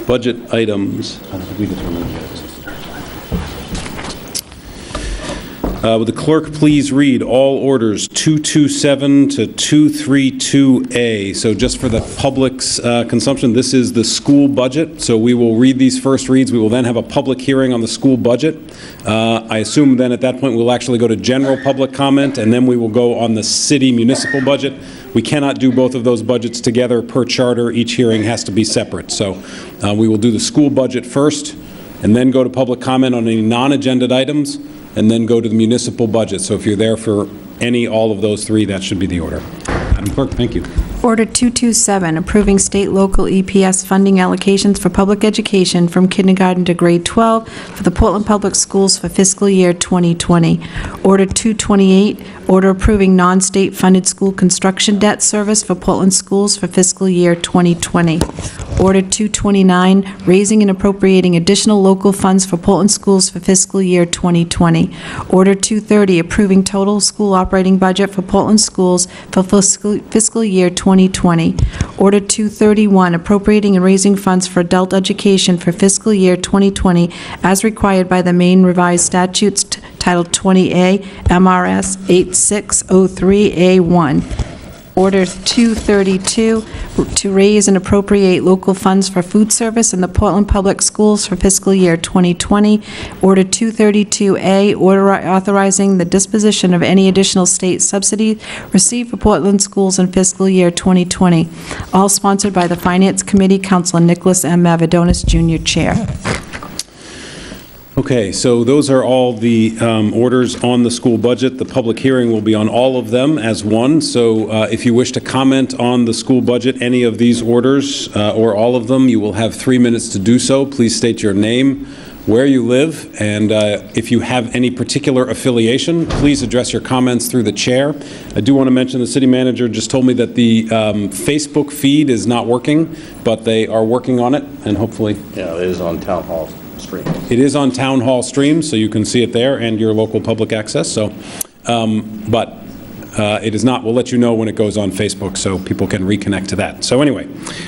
Budget items. Would the clerk please read all orders 227 to 232A? So just for the public's consumption, this is the school budget. So we will read these first reads. We will then have a public hearing on the school budget. I assume then at that point we'll actually go to general public comment, and then we will go on the city municipal budget. We cannot do both of those budgets together per charter. Each hearing has to be separate. So we will do the school budget first, and then go to public comment on any non-agenda items, and then go to the municipal budget. So if you're there for all of those three, that should be the order. Madam Clerk, thank you. Order 227, approving state local EPS funding allocations for public education from kindergarten to grade 12 for the Portland Public Schools for fiscal year 2020. Order 228, order approving non-state funded school construction debt service for Portland schools for fiscal year 2020. Order 229, raising and appropriating additional local funds for Portland schools for fiscal year 2020. Order 230, approving total school operating budget for Portland schools for fiscal year 2020. Order 231, appropriating and raising funds for adult education for fiscal year 2020 as required by the Maine Revised Statutes Title 20A, MRS 8603A1. Order 232, to raise and appropriate local funds for food service in the Portland Public Schools for fiscal year 2020. Order 232A, order authorizing the disposition of any additional state subsidy received for Portland schools in fiscal year 2020. All sponsored by the Finance Committee, Councilor Nicholas M. Mavadonis, Jr., Chair. Okay, so those are all the orders on the school budget. The public hearing will be on all of them as one. So if you wish to comment on the school budget, any of these orders or all of them, you will have 3 minutes to do so. Please state your name, where you live, and if you have any particular affiliation, please address your comments through the chair. I do want to mention the city manager just told me that the Facebook feed is not working, but they are working on it, and hopefully... Yeah, it is on Town Hall Stream. It is on Town Hall Stream, so you can see it there, and your local public access. So, it is not. We'll let you know when it goes on Facebook so people can reconnect to that. So anyway,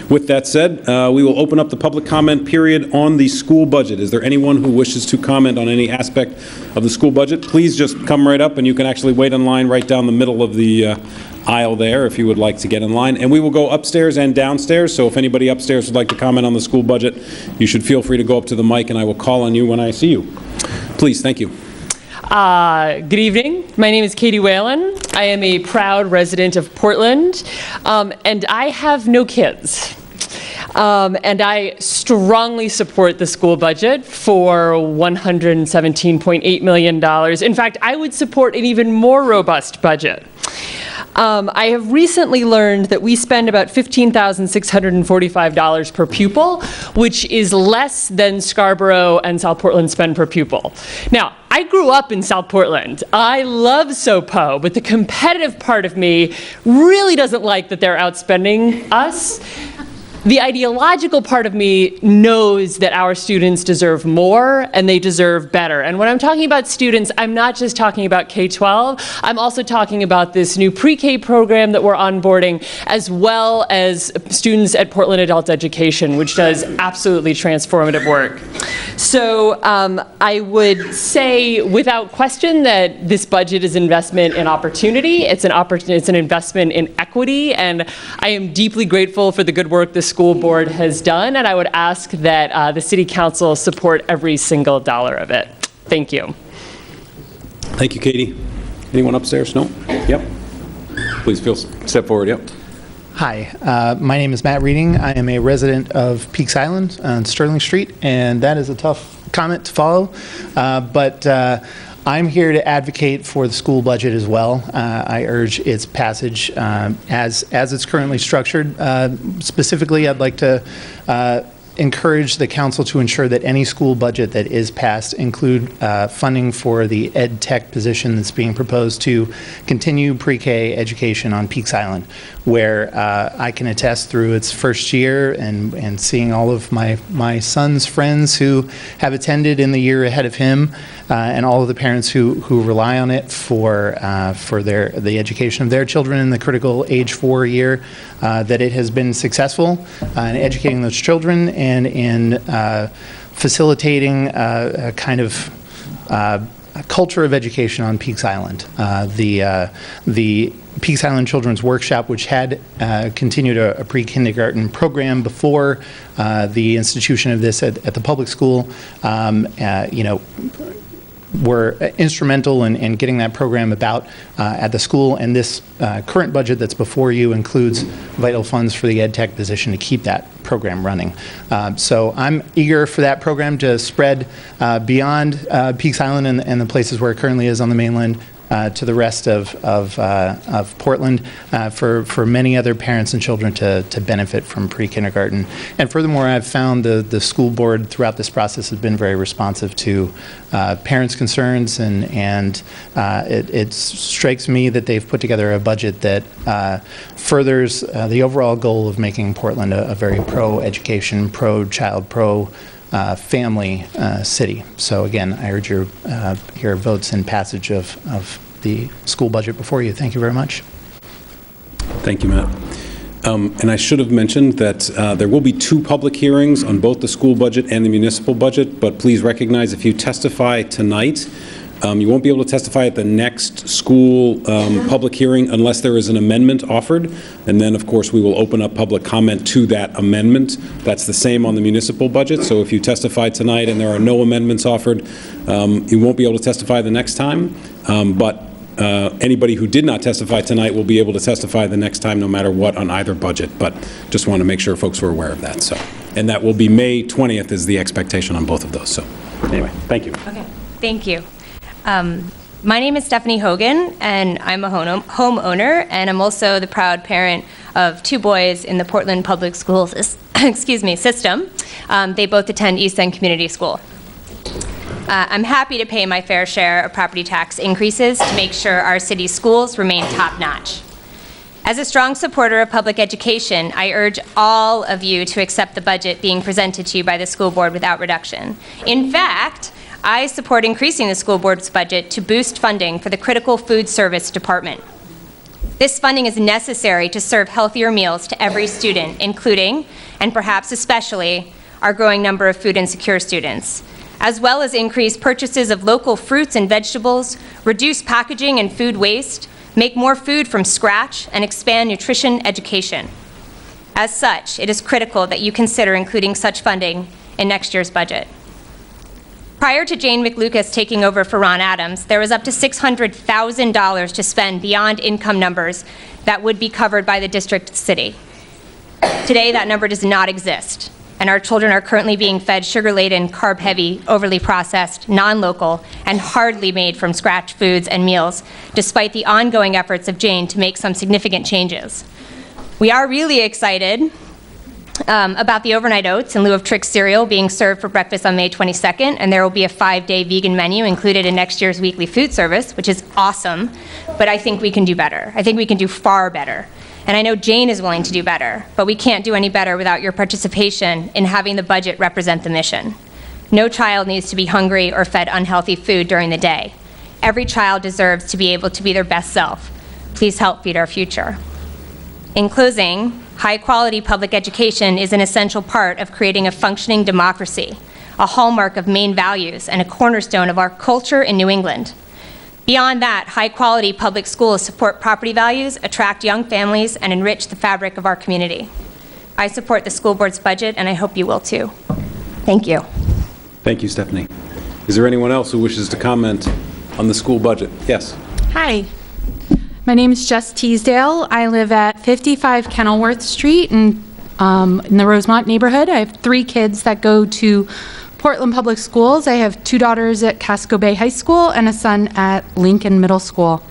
with that said, we will open up the public comment period on the school budget. Is there anyone who wishes to comment on any aspect of the school budget? Please just come right up, and you can actually wait in line right down the middle of the aisle there if you would like to get in line. And we will go upstairs and downstairs, so if anybody upstairs would like to comment on the school budget, you should feel free to go up to the mic, and I will call on you when I see you. Please, thank you. Good evening. My name is Katie Whelan. I am a proud resident of Portland, and I have no kids. And I strongly support the school budget for $117.8 million. In fact, I would support an even more robust budget. I have recently learned that we spend about $15,645 per pupil, which is less than Scarborough and South Portland spend per pupil. Now, I grew up in South Portland. I love SoPo, but the competitive part of me really doesn't like that they're outspending us. The ideological part of me knows that our students deserve more and they deserve better. And when I'm talking about students, I'm not just talking about K-12. I'm also talking about this new pre-K program that we're onboarding, as well as students at Portland Adult Education, which does absolutely transformative work. So I would say without question that this budget is investment in opportunity. It's an investment in equity, and I am deeply grateful for the good work the school board has done, and I would ask that the City Council support every single dollar of it. Thank you. Thank you, Katie. Anyone upstairs? No? Yep. Please step forward. Yep. Hi, my name is Matt Reading. I am a resident of Peaks Island on Sterling Street, and that is a tough comment to follow, but I'm here to advocate for the school budget as well. I urge its passage as it's currently structured. Specifically, I'd like to encourage the council to ensure that any school budget that is passed include funding for the ed tech position that's being proposed to continue pre-K education on Peaks Island, where I can attest through its first year and seeing all of my son's friends who have attended in the year ahead of him, and all of the parents who rely on it for the education of their children in the critical age 4 year, that it has been successful in educating those children and in facilitating a kind of a culture of education on Peaks Island. The Peaks Island Children's Workshop, which had continued a pre-kindergarten program before the institution of this at the public school, were instrumental in getting that program about at the school, and this current budget that's before you includes vital funds for the ed tech position to keep that program running. So I'm eager for that program to spread beyond Peaks Island and the places where it currently is on the mainland to the rest of Portland for many other parents and children to benefit from pre-kindergarten. And furthermore, I've found the school board throughout this process has been very responsive to parents' concerns, and it strikes me that they've put together a budget that furthers the overall goal of making Portland a very pro-education, pro-child, family city. So again, I urge your votes in passage of the school budget before you. Thank you very much. Thank you, Matt. And I should have mentioned that there will be 2 public hearings on both the school budget and the municipal budget, but please recognize if you testify tonight, you won't be able to testify at the next school public hearing unless there is an amendment offered, and then of course we will open up public comment to that amendment. That's the same on the municipal budget, so if you testify tonight and there are no amendments offered, you won't be able to testify the next time, but anybody who did not testify tonight will be able to testify the next time no matter what on either budget, but just want to make sure folks were aware of that. So, and that will be May 20th is the expectation on both of those. So anyway, thank you. Okay, thank you. My name is Stephanie Hogan, and I'm a homeowner, and I'm also the proud parent of 2 boys in the Portland Public Schools system. They both attend East End Community School. I'm happy to pay my fair share of property tax increases to make sure our city's schools remain top-notch. As a strong supporter of public education, I urge all of you to accept the budget being presented to you by the school board without reduction. In fact, I support increasing the school board's budget to boost funding for the critical food service department. This funding is necessary to serve healthier meals to every student, including, and perhaps especially, our growing number of food insecure students, as well as increase purchases of local fruits and vegetables, reduce packaging and food waste, make more food from scratch, and expand nutrition education. As such, it is critical that you consider including such funding in next year's budget. Prior to Jane McLucas taking over for Ron Adams, there was up to $600,000 to spend beyond income numbers that would be covered by the district city. Today, that number does not exist, and our children are currently being fed sugar-laden, carb-heavy, overly processed, non-local, and hardly made from scratch foods and meals, despite the ongoing efforts of Jane to make some significant changes. We are really excited about the overnight oats in lieu of Trix cereal being served for breakfast on May 22nd, and there will be a 5-day vegan menu included in next year's weekly food service, which is awesome, but I think we can do better. I think we can do far better. And I know Jane is willing to do better, but we can't do any better without your participation in having the budget represent the mission. No child needs to be hungry or fed unhealthy food during the day. Every child deserves to be able to be their best self. Please help feed our future. In closing, high-quality public education is an essential part of creating a functioning democracy, a hallmark of Maine values, and a cornerstone of our culture in New England. Beyond that, high-quality public schools support property values, attract young families, and enrich the fabric of our community. I support the school board's budget, and I hope you will too. Thank you. Thank you, Stephanie. Is there anyone else who wishes to comment on the school budget? Yes. Hi. My name is Jess Teasdale. I live at 55 Kenilworth Street in the Rosemont neighborhood. I have 3 kids that go to Portland Public Schools. I have 2 daughters at Casco Bay High School and a son at Lincoln Middle School.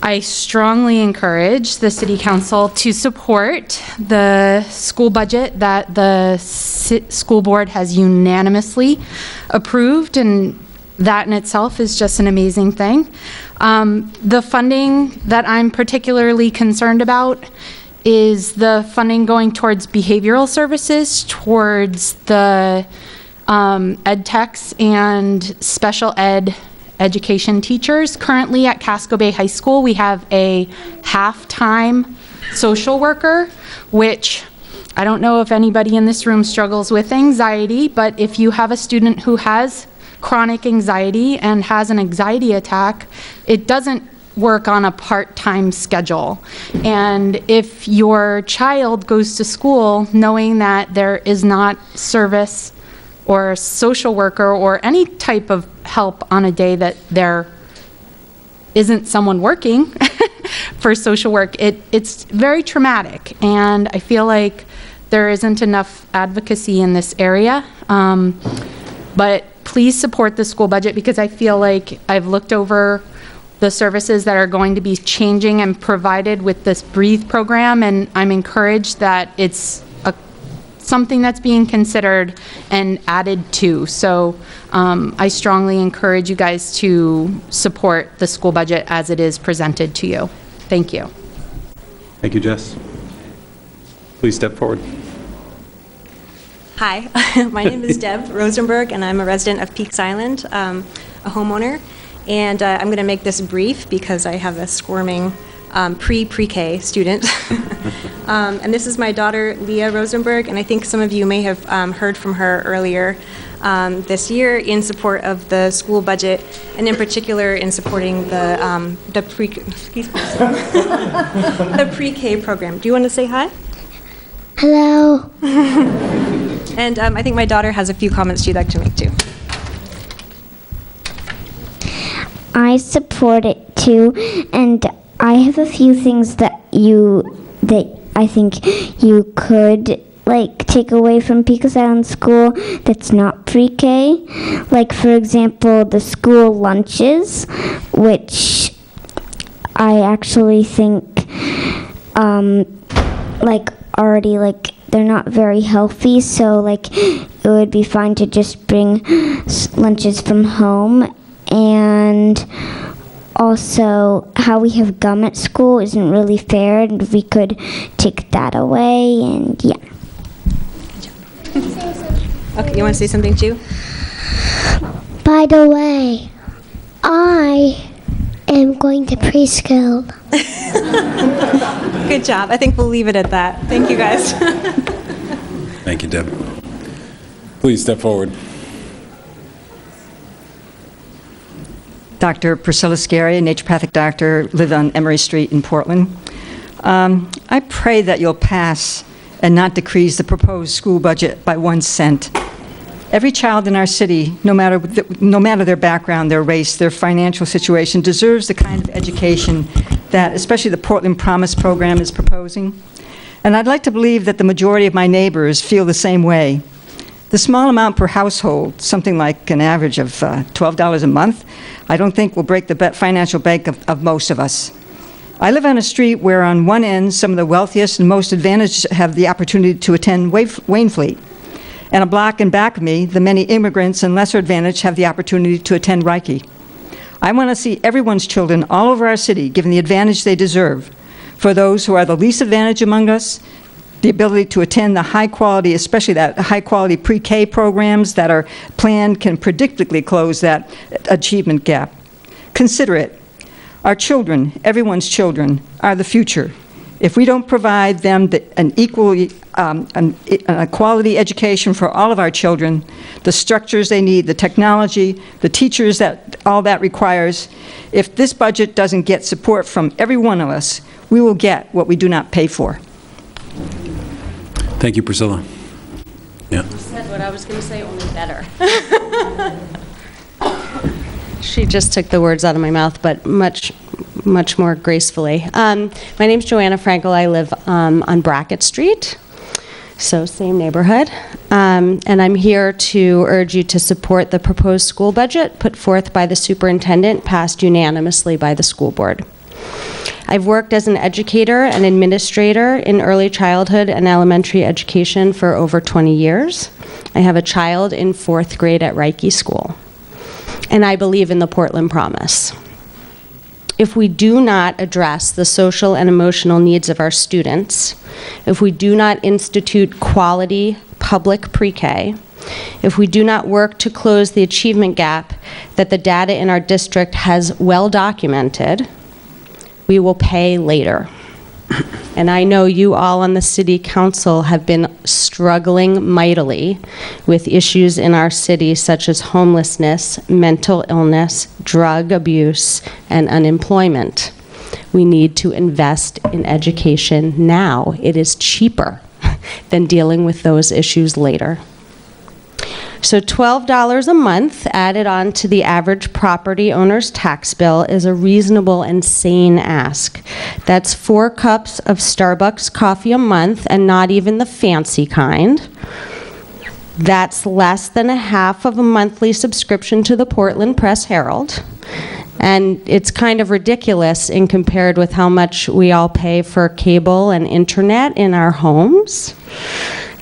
I strongly encourage the City Council to support the school budget that the school board has unanimously approved, and that in itself is just an amazing thing. The funding that I'm particularly concerned about is the funding going towards behavioral services, towards the ed techs and special ed education teachers. Currently at Casco Bay High School, we have a half-time social worker, which I don't know if anybody in this room struggles with anxiety, but if you have a student who has chronic anxiety and has an anxiety attack, it doesn't work on a part-time schedule. And if your child goes to school knowing that there is not service or a social worker or any type of help on a day that there isn't someone working for social work, it's very traumatic. And I feel like there isn't enough advocacy in this area. But please support the school budget, because I feel like I've looked over the services that are going to be changing and provided with this Breathe program, and I'm encouraged that it's something that's being considered and added to. So I strongly encourage you guys to support the school budget as it is presented to you. Thank you. Thank you, Jess. Please step forward. Hi, my name is Deb Rosenberg, and I'm a resident of Peaks Island, a homeowner. And I'm going to make this brief because I have a squirming pre-K student. And this is my daughter, Leah Rosenberg, and I think some of you may have heard from her earlier this year in support of the school budget, and in particular in supporting the pre-K program. Do you want to say hi? Hello. And I think my daughter has a few comments she'd like to make too. I support it too, and I have a few things that I think you could take away from Peaks Island School that's not pre-K. Like, for example, the school lunches, which I actually think already they're not very healthy, so it would be fine to just bring lunches from home. And also, how we have gum at school isn't really fair, and we could take that away, and yeah. Okay, you want to say something too? By the way, I am going to preschool. Good job. I think we'll leave it at that. Thank you, guys. Thank you, Deb. Please step forward. Dr. Priscilla Pathak, a naturopathic doctor, live on Emory Street in Portland. I pray that you'll pass and not decrease the proposed school budget by 1 cent. Every child in our city, no matter their background, their race, their financial situation, deserves the kind of education that especially the Portland Promise program is proposing. And I'd like to believe that the majority of my neighbors feel the same way. The small amount per household, something like an average of $12 a month, I don't think will break the financial bank of most of us. I live on a street where on one end, some of the wealthiest and most advantaged have the opportunity to attend Waynfleet. And a block in back of me, the many immigrants and lesser advantaged have the opportunity to attend Reiki. I want to see everyone's children all over our city given the advantage they deserve. For those who are the least advantaged among us, the ability to attend the high quality, especially that high quality pre-K programs that are planned can predictably close that achievement gap. Consider it. Our children, everyone's children, are the future. If we don't provide them a quality education for all of our children, the structures they need, the technology, the teachers that all that requires, if this budget doesn't get support from every one of us, we will get what we do not pay for. Thank you, Priscilla. Yeah. You said what I was going to say, only better. She just took the words out of my mouth, but much more gracefully. My name's Joanna Frankel. I live on Brackett Street, so same neighborhood. And I'm here to urge you to support the proposed school budget put forth by the superintendent, passed unanimously by the school board. I've worked as an educator and administrator in early childhood and elementary education for over 20 years. I have a child in 4th grade at Reiki School. And I believe in the Portland Promise. If we do not address the social and emotional needs of our students, if we do not institute quality public pre-K, if we do not work to close the achievement gap that the data in our district has well documented, we will pay later. And I know you all on the City Council have been struggling mightily with issues in our city such as homelessness, mental illness, drug abuse, and unemployment. We need to invest in education now. It is cheaper than dealing with those issues later. So $12 a month added on to the average property owner's tax bill is a reasonable and sane ask. That's 4 cups of Starbucks coffee a month, and not even the fancy kind. That's less than a half of a monthly subscription to the Portland Press-Herald. And it's kind of ridiculous in compared with how much we all pay for cable and internet in our homes.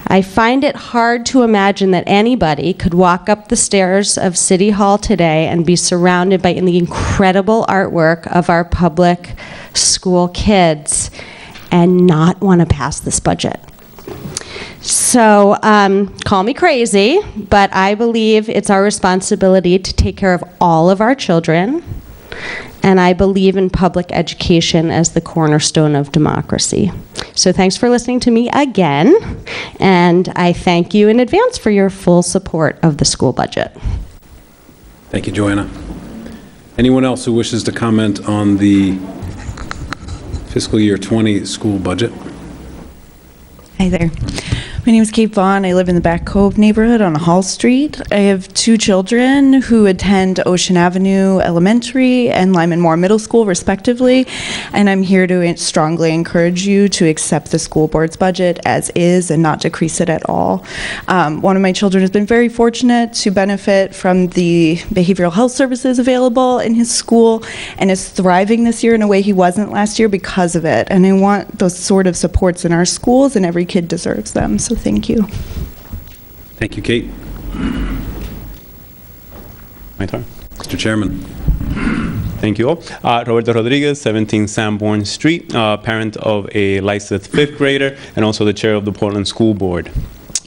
I find it hard to imagine that anybody could walk up the stairs of City Hall today and be surrounded by the incredible artwork of our public school kids and not want to pass this budget. So call me crazy, but I believe it's our responsibility to take care of all of our children, and I believe in public education as the cornerstone of democracy. So thanks for listening to me again, and I thank you in advance for your full support of the school budget. Thank you, Joanna. Anyone else who wishes to comment on the fiscal year 20 school budget? Hi there. My name is Kate Vaughn. I live in the Back Cove neighborhood on Hall Street. I have 2 children who attend Ocean Avenue Elementary and Lyman Moore Middle School, respectively, and I'm here to strongly encourage you to accept the school board's budget as is and not decrease it at all. One of my children has been very fortunate to benefit from the behavioral health services available in his school and is thriving this year in a way he wasn't last year because of it, and I want those sort of supports in our schools, and every kid deserves them. So thank you. Thank you, Kate. My turn. Mr. Chairman. Thank you all. Roberto Rodriguez, 17 Sanborn Street, parent of a licensed 5th grader and also the chair of the Portland School Board.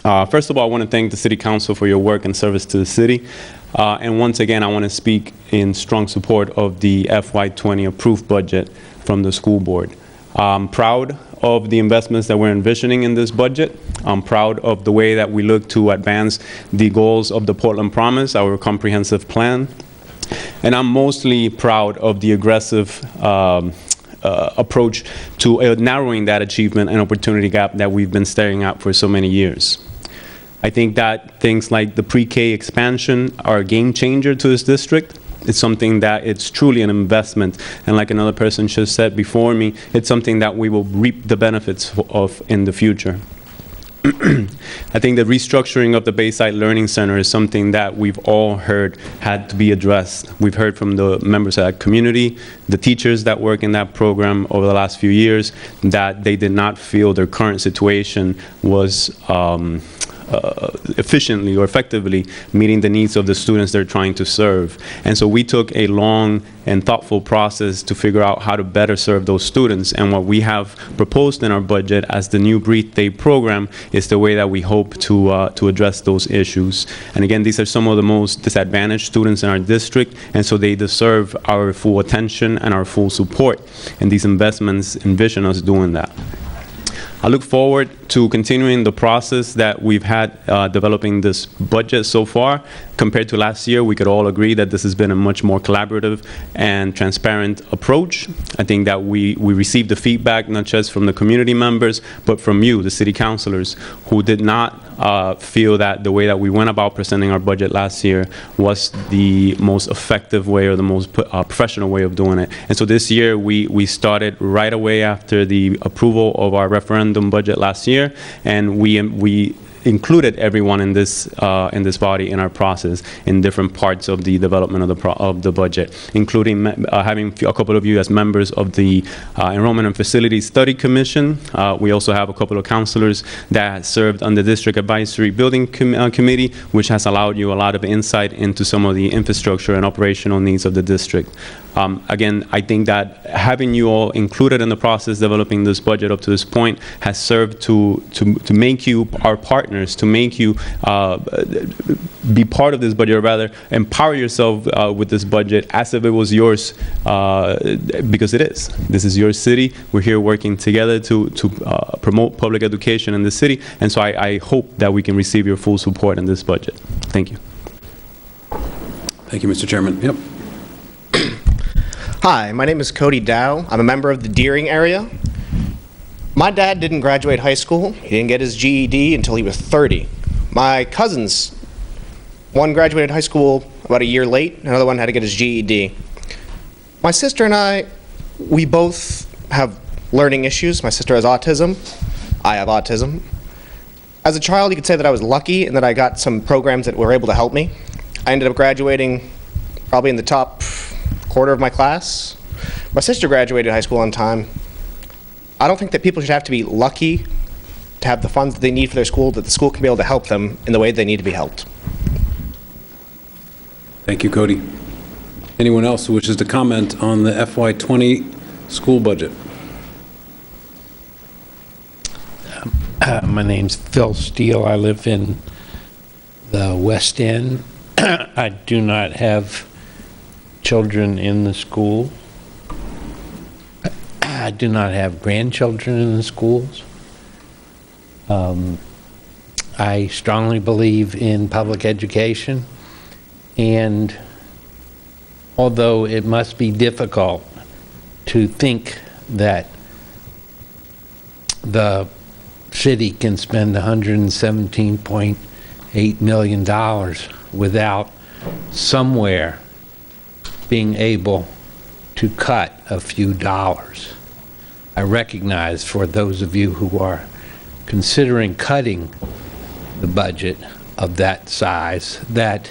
First of all, I want to thank the City Council for your work and service to the city. And once again, I want to speak in strong support of the FY20 approved budget from the school board. I'm proud of the investments that we're envisioning in this budget. I'm proud of the way that we look to advance the goals of the Portland Promise, our comprehensive plan. And I'm mostly proud of the aggressive approach to narrowing that achievement and opportunity gap that we've been staring at for so many years. I think that things like the pre-K expansion are a game changer to this district. It's something that it's truly an investment, and like another person just said before me, it's something that we will reap the benefits of in the future. I think the restructuring of the Bayside Learning Center is something that we've all heard had to be addressed. We've heard from the members of that community, the teachers that work in that program over the last few years, that they did not feel their current situation was efficiently or effectively meeting the needs of the students they're trying to serve. And so we took a long and thoughtful process to figure out how to better serve those students. And what we have proposed in our budget as the new Breathe Day program is the way that we hope to address those issues. And again, these are some of the most disadvantaged students in our district, and so they deserve our full attention and our full support. And these investments envision us doing that. I look forward to continuing the process that we've had developing this budget so far. Compared to last year, we could all agree that this has been a much more collaborative and transparent approach. I think that we received the feedback not just from the community members, but from you, the city councilors, who did not feel that the way that we went about presenting our budget last year was the most effective way or the most professional way of doing it. And so this year, we started right away after the approval of our referendum budget last year, and we included everyone in this body in our process in different parts of the development of the budget, including having a couple of you as members of the Enrollment and Facilities Study Commission. We also have a couple of counselors that served on the District Advisory Building Committee, which has allowed you a lot of insight into some of the infrastructure and operational needs of the district. Again, I think that having you all included in the process developing this budget up to this point has served to make you our partner partners to make you be part of this budget, or rather empower yourself with this budget as if it was yours, because it is. This is your city. We're here working together to promote public education in the city, and so I hope that we can receive your full support in this budget. Thank you. Thank you, Mr. Chairman. Yep. Hi, my name is Cody Dow. I'm a member of the Deering area. My dad didn't graduate high school. He didn't get his GED until he was 30. My cousins, one graduated high school about a year late, another one had to get his GED. My sister and I, we both have learning issues. My sister has autism. I have autism. As a child, you could say that I was lucky and that I got some programs that were able to help me. I ended up graduating probably in the top quarter of my class. My sister graduated high school on time. I don't think that people should have to be lucky to have the funds that they need for their school, that the school can be able to help them in the way they need to be helped. Thank you, Cody. Anyone else who wishes to comment on the FY20 school budget? My name's Phil Steele. I live in the West End. I do not have children in the school. I do not have grandchildren in the schools. I strongly believe in public education, and although it must be difficult to think that the city can spend $117.8 million without somewhere being able to cut a few dollars. I recognize for those of you who are considering cutting the budget of that size, that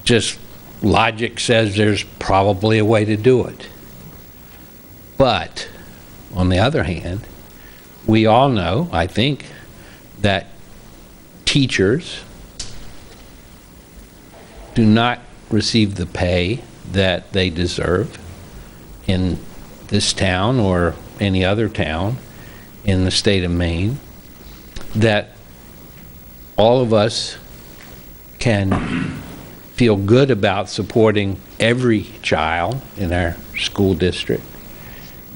just logic says there's probably a way to do it. But on the other hand, we all know, I think, that teachers do not receive the pay that they deserve in this town or any other town in the state of Maine, that all of us can feel good about supporting every child in our school district.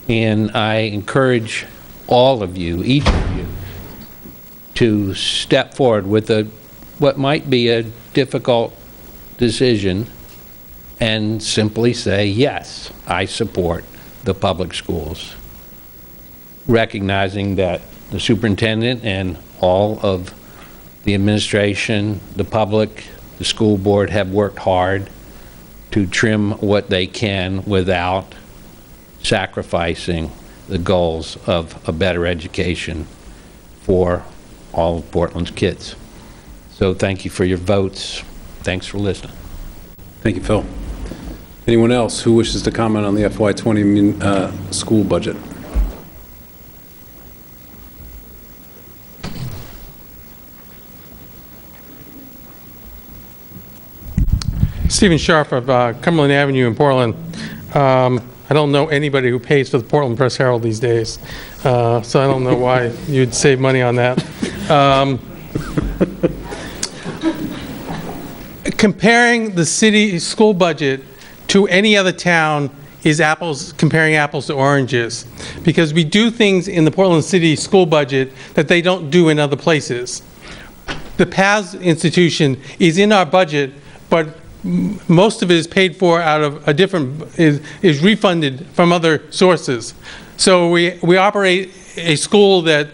And I encourage all of you, each of you, to step forward with what might be a difficult decision and simply say, yes, I support the public schools, recognizing that the superintendent and all of the administration, the public, the school board have worked hard to trim what they can without sacrificing the goals of a better education for all of Portland's kids. So thank you for your votes. Thanks for listening. Thank you, Phil. Anyone else who wishes to comment on the FY20 school budget? Stephen Sharp of Cumberland Avenue in Portland. I don't know anybody who pays for the Portland Press Herald these days, so I don't know why you'd save money on that. Comparing the city school budget to any other town is comparing apples to oranges, because we do things in the Portland City school budget that they don't do in other places. The PAS institution is in our budget, but most of it is paid for out of a different, is refunded from other sources. So we operate a school that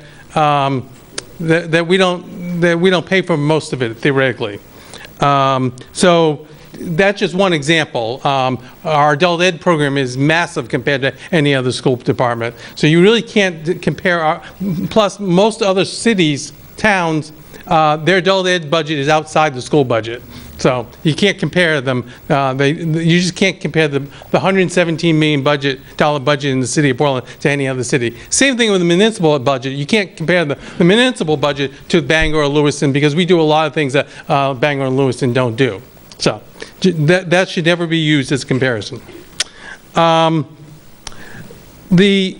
that we don't pay for most of it, theoretically. So that's just one example. Our adult ed program is massive compared to any other school department. So you really can't compare plus most other cities, towns, their adult ed budget is outside the school budget. So you can't compare them. You just can't compare the $117 million budget in the city of Portland to any other city. Same thing with the municipal budget. You can't compare the municipal budget to Bangor or Lewiston, because we do a lot of things that Bangor and Lewiston don't do. So that should never be used as a comparison. The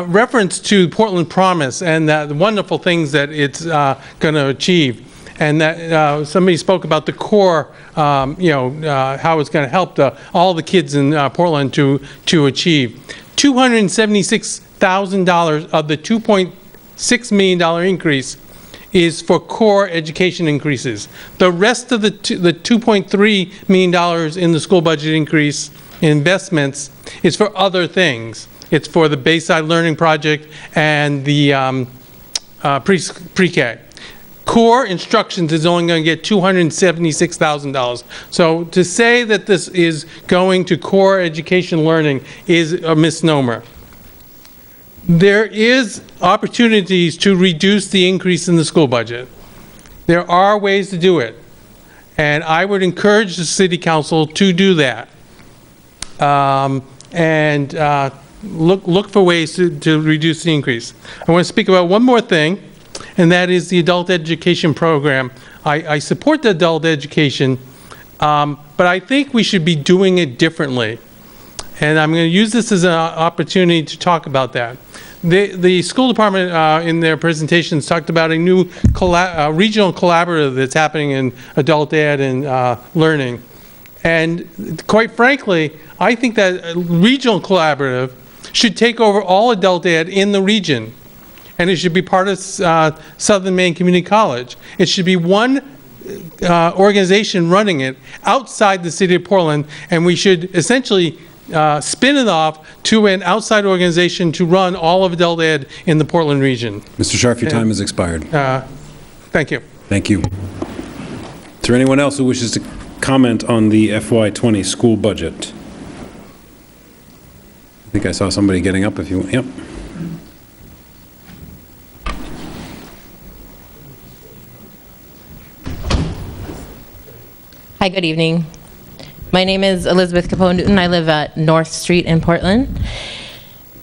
reference to Portland Promise and the wonderful things that it's going to achieve, and that somebody spoke about the core, how it's going to help all the kids in Portland to achieve. $276,000 of the $2.6 million increase is for core education increases. The rest of the $2.3 million in the school budget increase investments is for other things. It's for the Bayside Learning Project and the pre-K. Core instructions is only going to get $276,000. So to say that this is going to core education learning is a misnomer. There is opportunities to reduce the increase in the school budget. There are ways to do it. And I would encourage the City Council to do that. Look for ways to reduce the increase. I want to speak about one more thing, and that is the adult education program. I support the adult education, but I think we should be doing it differently. And I'm going to use this as an opportunity to talk about that. The school department in their presentations talked about a new regional collaborative that's happening in adult ed and learning. And quite frankly, I think that a regional collaborative should take over all adult ed in the region. And it should be part of Southern Maine Community College. It should be one organization running it outside the city of Portland, and we should essentially spin it off to an outside organization to run all of adult ed in the Portland region. Mr. Scharf, your time has expired. Thank you. Thank you. Is there anyone else who wishes to comment on the FY20 school budget? I think I saw somebody getting up if you want. Yep. Hi, good evening. My name is Elizabeth Capone Newton. I live at North Street in Portland.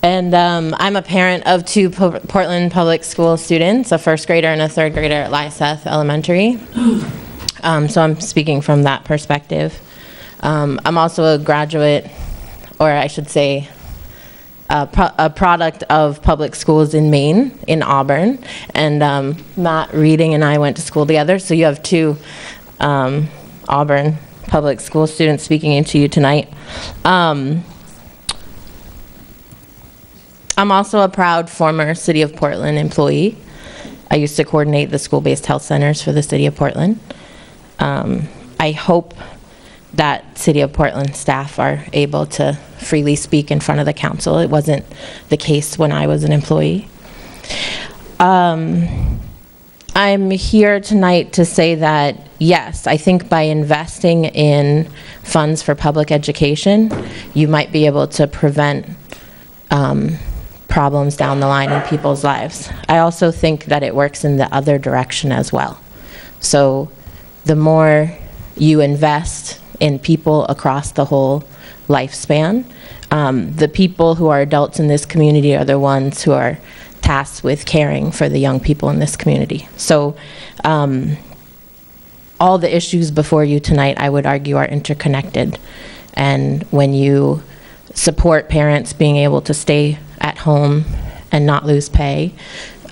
And I'm a parent of two Portland public school students, a first grader and a third grader at Lyseth Elementary. So I'm speaking from that perspective. I'm also a graduate, or I should say, a product of public schools in Maine, in Auburn. And Matt Reading and I went to school together. So you have two Auburn public school students speaking into you tonight. I'm also a proud former City of Portland employee. I used to coordinate the school-based health centers for the City of Portland. I hope that City of Portland staff are able to freely speak in front of the council. It wasn't the case when I was an employee. I'm here tonight to say that, yes, I think by investing in funds for public education, you might be able to prevent problems down the line in people's lives. I also think that it works in the other direction as well. So the more you invest in people across the whole lifespan, the people who are adults in this community are the ones who are tasked with caring for the young people in this community. So all the issues before you tonight, I would argue, are interconnected. And when you support parents being able to stay at home and not lose pay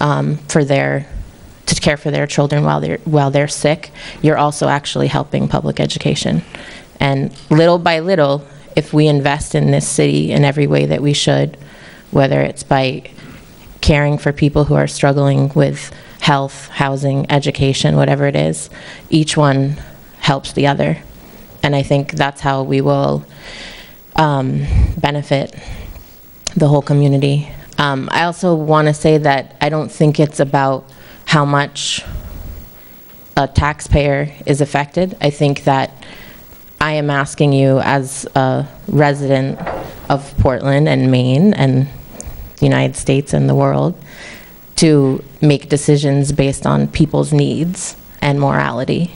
to care for their children while they're sick, you're also actually helping public education. And little by little, if we invest in this city in every way that we should, whether it's by caring for people who are struggling with health, housing, education, whatever it is, each one helps the other. And I think that's how we will benefit the whole community. I also want to say that I don't think it's about how much a taxpayer is affected. I think that I am asking you as a resident of Portland and Maine and the United States and the world to make decisions based on people's needs and morality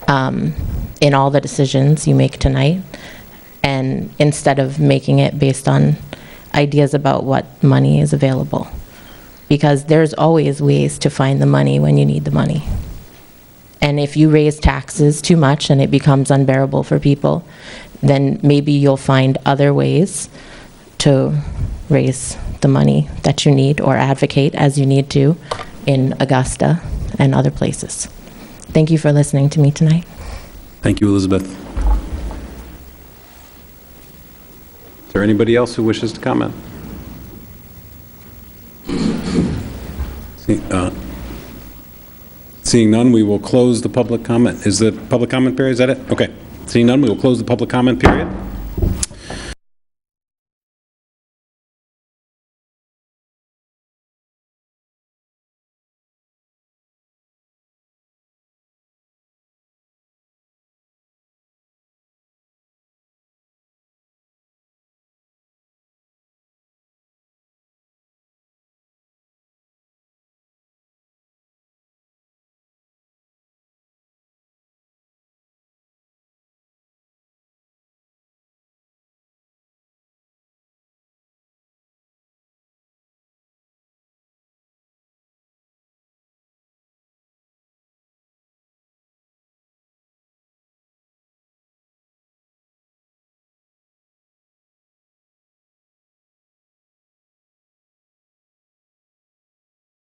in all the decisions you make tonight, and instead of making it based on ideas about what money is available. Because there's always ways to find the money when you need the money. And if you raise taxes too much and it becomes unbearable for people, then maybe you'll find other ways to raise the money that you need or advocate as you need to in Augusta and other places. Thank you for listening to me tonight. Thank you, Elizabeth. Is there anybody else who wishes to comment? Seeing none, we will close the public comment. Is the public comment period, is that it? Okay. Seeing none, we will close the public comment period.